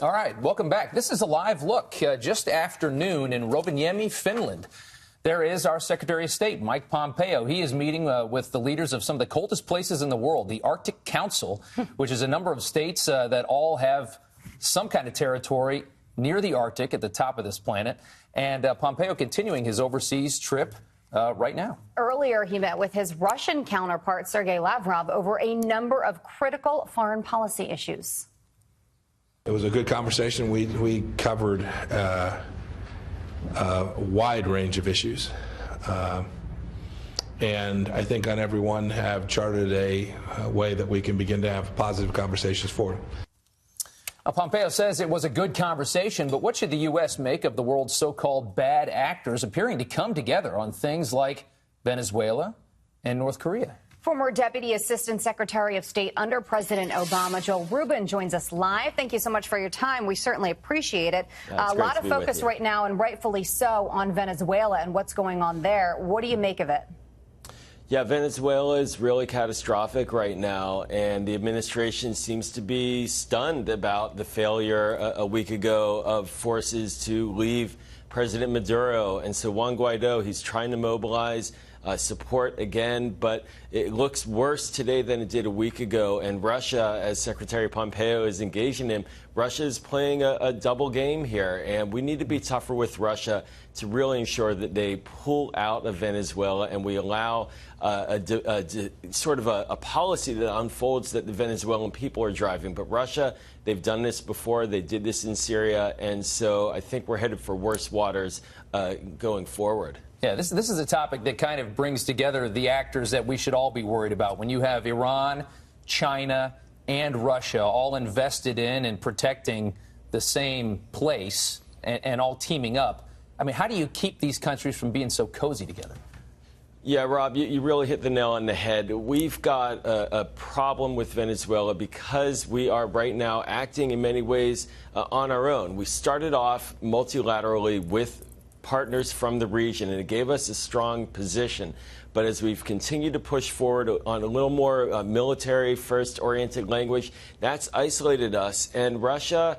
All right, welcome back. This is a live look just after noon in Rovaniemi, Finland. There is our Secretary of State, Mike Pompeo. He is meeting with the leaders of some of the coldest places in the world, the Arctic Council, which is a number of states that all have some kind of territory near the Arctic at the top of this planet. And Pompeo continuing his overseas trip right now. Earlier, he met with his Russian counterpart, Sergei Lavrov, over a number of critical foreign policy issues. It was a good conversation. We covered a wide range of issues. And I think on every one have charted a way that we can begin to have positive conversations forward. Pompeo says it was a good conversation, but what should the U.S. make of the world's so-called bad actors appearing to come together on things like Venezuela and North Korea? Former Deputy Assistant Secretary of State under President Obama, Joel Rubin, joins us live. Thank you so much for your time. We certainly appreciate it. A lot of focus right now, and rightfully so, on Venezuela and what's going on there. What do you make of it? Yeah, Venezuela is really catastrophic right now, and the administration seems to be stunned about the failure a week ago of forces to leave President Maduro. And so Juan Guaido, he's trying to mobilize support again, but it looks worse today than it did a week ago. And Russia, as Secretary Pompeo is engaging him, Russia is playing a double game here. And we need to be tougher with Russia to really ensure that they pull out of Venezuela and we allow sort of a policy that unfolds that the Venezuelan people are driving. But Russia, they've done this before. They did this in Syria. And so I think we're headed for worse waters going forward. Yeah, this is a topic that kind of brings together the actors that we should all be worried about. When you have Iran, China, and Russia all invested in and protecting the same place and all teaming up, I mean, how do you keep these countries from being so cozy together? Yeah, Rob, you really hit the nail on the head. We've got a problem with Venezuela because we are right now acting in many ways on our own. We started off multilaterally with partners from the region, and it gave us a strong position. But as we've continued to push forward on a little more military first oriented language, that's isolated us. And Russia,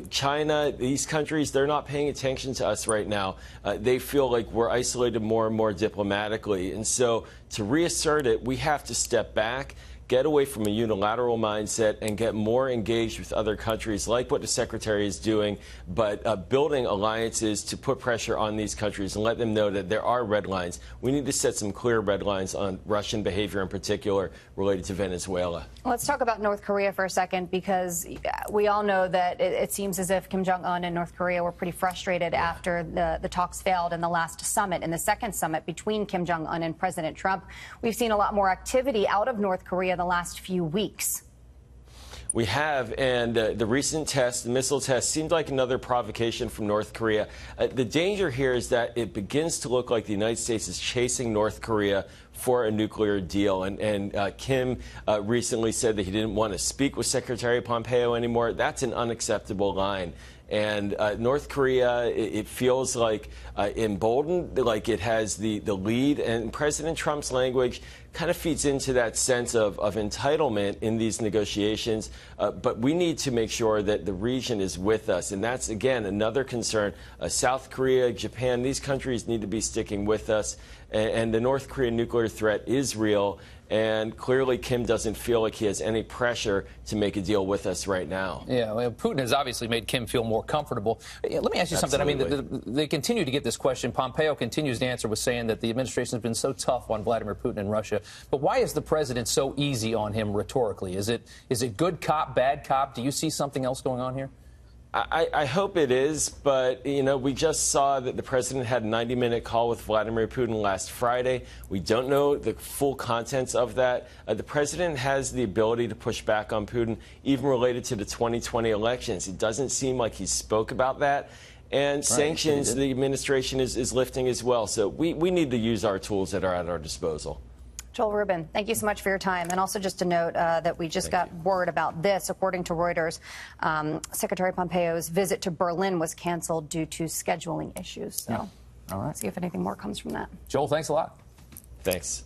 China, these countries, they're not paying attention to us right now. They feel like we're isolated more and more diplomatically. And so to reassert it, we have to step back, get away from a unilateral mindset, and get more engaged with other countries, like what the Secretary is doing, but building alliances to put pressure on these countries and let them know that there are red lines. We need to set some clear red lines on Russian behavior in particular related to Venezuela. Let's talk about North Korea for a second, because we all know that it seems as if Kim Jong-un and North Korea were pretty frustrated after the talks failed in the last summit. In the second summit between Kim Jong-un and President Trump, we've seen a lot more activity out of North Korea the last few weeks. We have, and the recent test, the missile test, seemed like another provocation from North Korea. The danger here is that it begins to look like the United States is chasing North Korea for a nuclear deal. And Kim recently said that he didn't want to speak with Secretary Pompeo anymore. That's an unacceptable line. And North Korea, it feels like emboldened, like it has the lead. And President Trump's language kind of feeds into that sense of entitlement in these negotiations. But we need to make sure that the region is with us. And that's, again, another concern. South Korea, Japan, these countries need to be sticking with us. And the North Korean nuclear threat is real. And clearly, Kim doesn't feel like he has any pressure to make a deal with us right now. Yeah, well, Putin has obviously made Kim feel more comfortable. Let me ask you something. I mean, they continue to get this question. Pompeo continues to answer with saying that the administration has been so tough on Vladimir Putin and Russia. But why is the president so easy on him rhetorically? Is it good cop, bad cop? Do you see something else going on here? I hope it is, but, you know, we just saw that the president had a 90-minute call with Vladimir Putin last Friday. We don't know the full contents of that. The president has the ability to push back on Putin, even related to the 2020 elections. It doesn't seem like he spoke about that. And sanctions, the administration is lifting as well. So we need to use our tools that are at our disposal. Joel Rubin, thank you so much for your time. And also just to note that we just got word about this. According to Reuters, Secretary Pompeo's visit to Berlin was canceled due to scheduling issues. So, all right. See if anything more comes from that. Joel, thanks a lot. Thanks.